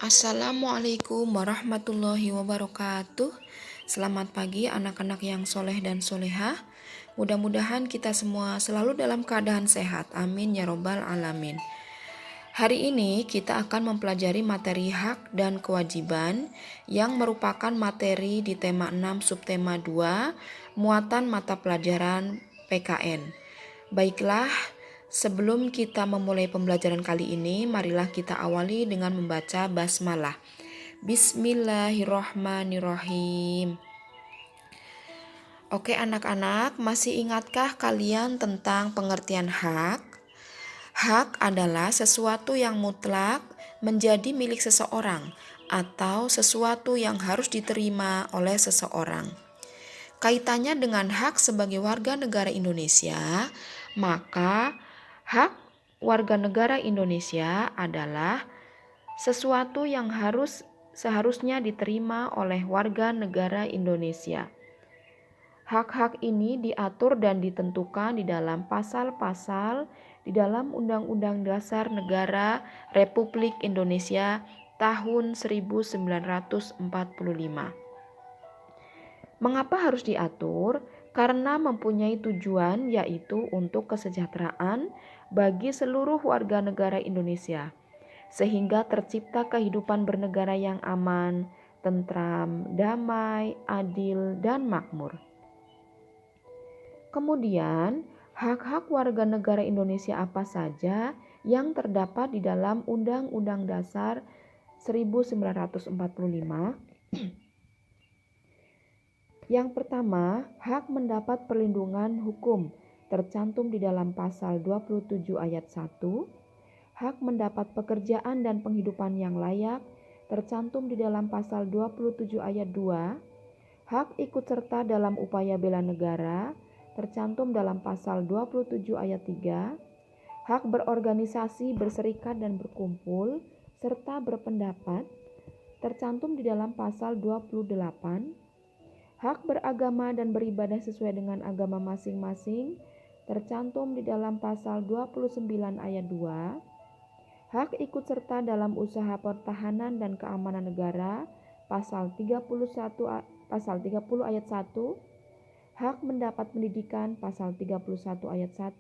Assalamualaikum warahmatullahi wabarakatuh. Selamat pagi anak-anak yang soleh dan solehah. Mudah-mudahan kita semua selalu dalam keadaan sehat. Amin ya robbal alamin. Hari ini kita akan mempelajari materi hak dan kewajiban yang merupakan materi di tema 6 subtema 2 muatan mata pelajaran PKN. Baiklah, sebelum kita memulai pembelajaran kali ini, marilah kita awali dengan membaca basmalah. Bismillahirrohmanirrohim. Oke anak-anak, masih ingatkah kalian tentang pengertian hak? Hak adalah sesuatu yang mutlak menjadi milik seseorang atau sesuatu yang harus diterima oleh seseorang. Kaitannya dengan hak sebagai warga negara Indonesia, maka hak warga negara Indonesia adalah sesuatu yang seharusnya diterima oleh warga negara Indonesia. Hak-hak ini diatur dan ditentukan di dalam pasal-pasal di dalam Undang-Undang Dasar Negara Republik Indonesia tahun 1945. Mengapa harus diatur? Karena mempunyai tujuan yaitu untuk kesejahteraan bagi seluruh warga negara Indonesia, sehingga tercipta kehidupan bernegara yang aman, tentram, damai, adil, dan makmur. Kemudian, hak-hak warga negara Indonesia apa saja yang terdapat di dalam Undang-Undang Dasar 1945? Yang pertama, hak mendapat perlindungan hukum tercantum di dalam pasal 27 ayat 1, hak mendapat pekerjaan dan penghidupan yang layak tercantum di dalam pasal 27 ayat 2, hak ikut serta dalam upaya bela negara tercantum dalam pasal 27 ayat 3, hak berorganisasi, berserikat dan berkumpul serta berpendapat tercantum di dalam pasal 28, hak beragama dan beribadah sesuai dengan agama masing-masing tercantum di dalam pasal 29 ayat 2, hak ikut serta dalam usaha pertahanan dan keamanan negara pasal 30 ayat 1, hak mendapat pendidikan pasal 31 ayat 1,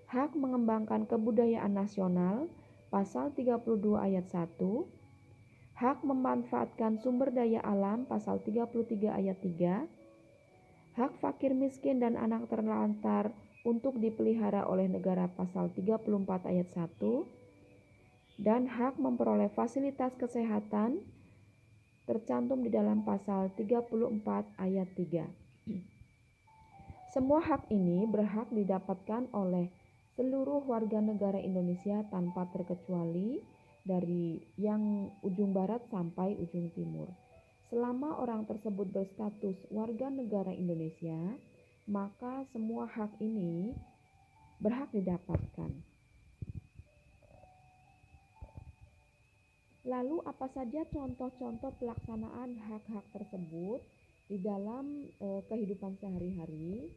hak mengembangkan kebudayaan nasional pasal 32 ayat 1, hak memanfaatkan sumber daya alam pasal 33 ayat 3, hak fakir miskin dan anak terlantar untuk dipelihara oleh negara pasal 34 ayat 1, dan hak memperoleh fasilitas kesehatan tercantum di dalam pasal 34 ayat 3. Semua hak ini berhak didapatkan oleh seluruh warga negara Indonesia tanpa terkecuali dari yang ujung barat sampai ujung timur. Selama orang tersebut berstatus warga negara Indonesia, maka semua hak ini berhak didapatkan. Lalu apa saja contoh-contoh pelaksanaan hak-hak tersebut di dalam kehidupan sehari-hari?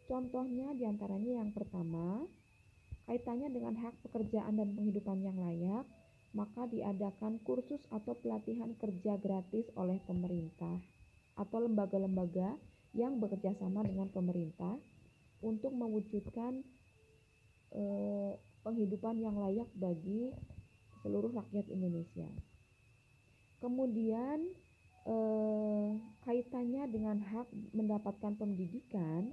Contohnya diantaranya yang pertama, kaitannya dengan hak pekerjaan dan penghidupan yang layak, maka diadakan kursus atau pelatihan kerja gratis oleh pemerintah atau lembaga-lembaga yang bekerja sama dengan pemerintah untuk mewujudkan penghidupan yang layak bagi seluruh rakyat Indonesia. Kemudian kaitannya dengan hak mendapatkan pendidikan,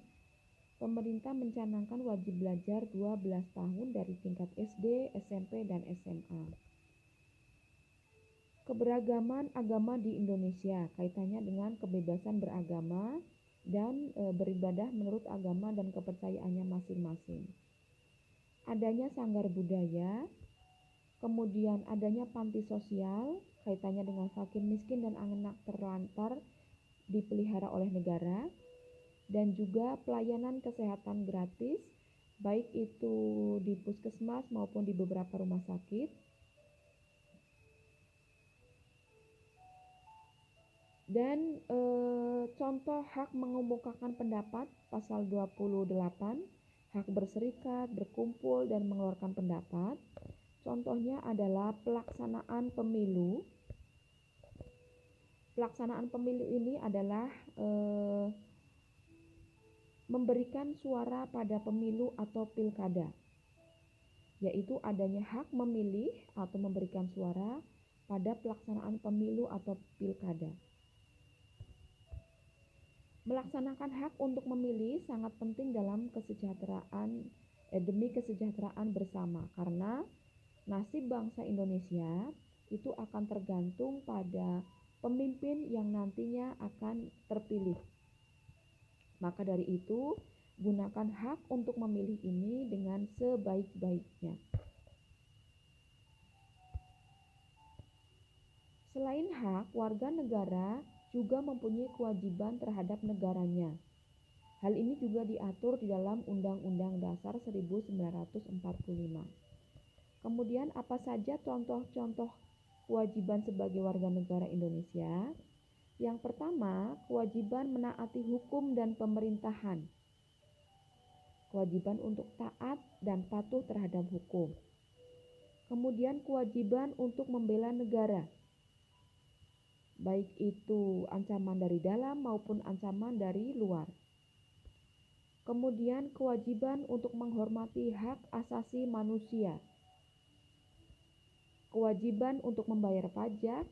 pemerintah mencanangkan wajib belajar 12 tahun dari tingkat SD, SMP, dan SMA. Keberagaman agama di Indonesia, kaitannya dengan kebebasan beragama dan beribadah menurut agama dan kepercayaannya masing-masing. Adanya sanggar budaya, kemudian adanya panti sosial, kaitannya dengan fakir miskin dan anak terlantar dipelihara oleh negara, dan juga pelayanan kesehatan gratis, baik itu di puskesmas maupun di beberapa rumah sakit. Dan contoh hak mengemukakan pendapat pasal 28, hak berserikat, berkumpul, dan mengeluarkan pendapat. Contohnya adalah pelaksanaan pemilu. Pelaksanaan pemilu ini adalah memberikan suara pada pemilu atau pilkada, yaitu adanya hak memilih atau memberikan suara pada pelaksanaan pemilu atau pilkada. Melaksanakan hak untuk memilih sangat penting dalam demi kesejahteraan bersama, karena nasib bangsa Indonesia itu akan tergantung pada pemimpin yang nantinya akan terpilih. Maka dari itu, gunakan hak untuk memilih ini dengan sebaik-baiknya. Selain hak, warga negara juga mempunyai kewajiban terhadap negaranya. Hal ini juga diatur di dalam Undang-Undang Dasar 1945. Kemudian apa saja contoh-contoh kewajiban sebagai warga negara Indonesia? Yang pertama, kewajiban menaati hukum dan pemerintahan. Kewajiban untuk taat dan patuh terhadap hukum. Kemudian kewajiban untuk membela negara, baik itu ancaman dari dalam maupun ancaman dari luar. Kemudian kewajiban untuk menghormati hak asasi manusia. Kewajiban untuk membayar pajak,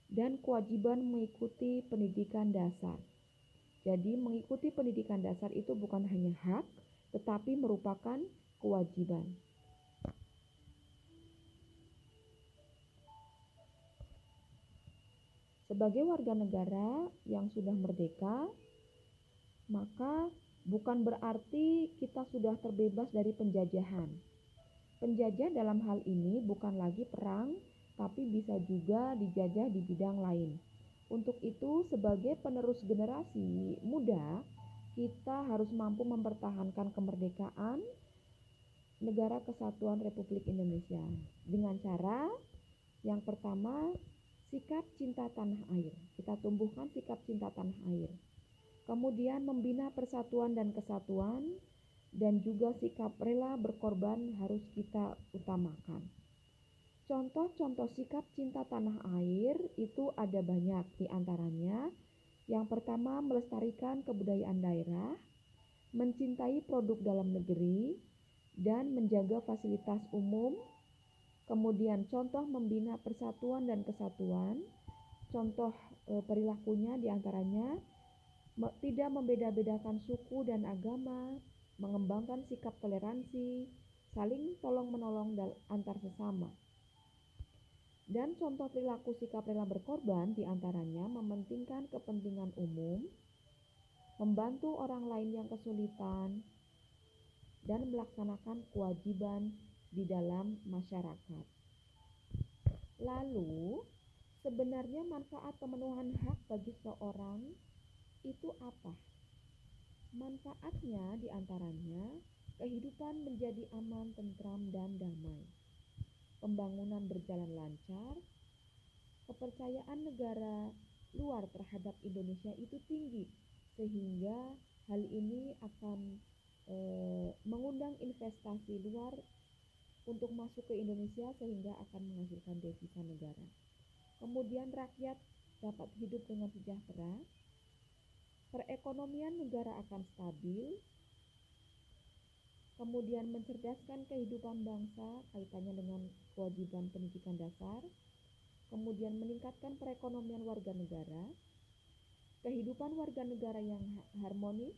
dan kewajiban mengikuti pendidikan dasar. Jadi mengikuti pendidikan dasar itu bukan hanya hak, tetapi merupakan kewajiban. Sebagai warga negara yang sudah merdeka, maka bukan berarti kita sudah terbebas dari penjajahan. Penjajah dalam hal ini bukan lagi perang, tapi bisa juga dijajah di bidang lain. Untuk itu, sebagai penerus generasi muda, kita harus mampu mempertahankan kemerdekaan Negara Kesatuan Republik Indonesia dengan cara yang pertama, sikap cinta tanah air. Kita tumbuhkan sikap cinta tanah air. Kemudian membina persatuan dan kesatuan, dan juga sikap rela berkorban harus kita utamakan. Contoh-contoh sikap cinta tanah air itu ada banyak, di antaranya yang pertama melestarikan kebudayaan daerah, mencintai produk dalam negeri, dan menjaga fasilitas umum. Kemudian contoh membina persatuan dan kesatuan, contoh perilakunya di antaranya tidak membeda-bedakan suku dan agama, mengembangkan sikap toleransi, saling tolong-menolong antar sesama. Dan contoh perilaku sikap rela berkorban diantaranya mementingkan kepentingan umum, membantu orang lain yang kesulitan, dan melaksanakan kewajiban di dalam masyarakat. Lalu, sebenarnya manfaat pemenuhan hak bagi seseorang itu apa? Manfaatnya diantaranya kehidupan menjadi aman, tentram, dan damai. Pembangunan berjalan lancar, kepercayaan negara luar terhadap Indonesia itu tinggi, sehingga hal ini akan mengundang investasi luar untuk masuk ke Indonesia sehingga akan menghasilkan devisa negara. Kemudian rakyat dapat hidup dengan sejahtera, perekonomian negara akan stabil, kemudian mencerdaskan kehidupan bangsa kaitannya dengan kewajiban pendidikan dasar, kemudian meningkatkan perekonomian warga negara, kehidupan warga negara yang harmonis,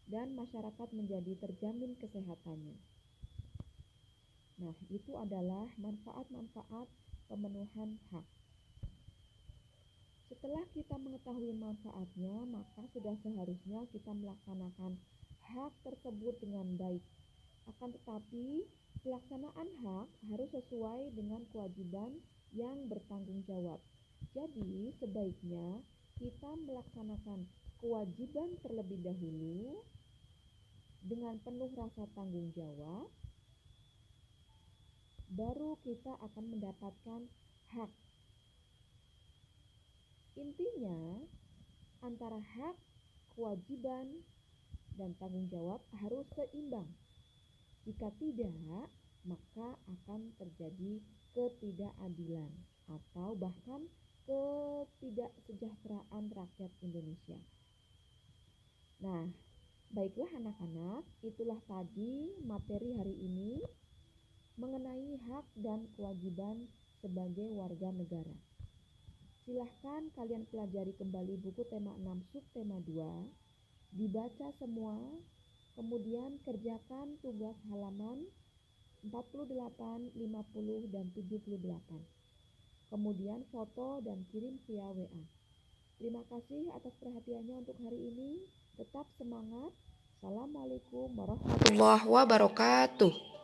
dan masyarakat menjadi terjamin kesehatannya. Nah, itu adalah manfaat-manfaat pemenuhan hak. Setelah kita mengetahui manfaatnya, maka sudah seharusnya kita melaksanakan hak tersebut dengan baik. Akan tetapi, pelaksanaan hak harus sesuai dengan kewajiban yang bertanggung jawab. Jadi, sebaiknya kita melaksanakan kewajiban terlebih dahulu dengan penuh rasa tanggung jawab, baru kita akan mendapatkan hak. Intinya, antara hak, kewajiban, dan tanggung jawab harus seimbang. Jika tidak, maka akan terjadi ketidakadilan atau bahkan ketidaksejahteraan rakyat Indonesia. Nah, baiklah anak-anak, itulah tadi materi hari ini mengenai hak dan kewajiban sebagai warga negara. Silahkan kalian pelajari kembali buku tema 6 subtema 2, dibaca semua, kemudian kerjakan tugas halaman 48, 50, dan 78. Kemudian foto dan kirim via WA. Terima kasih atas perhatiannya untuk hari ini. Tetap semangat. Assalamualaikum warahmatullahi wabarakatuh.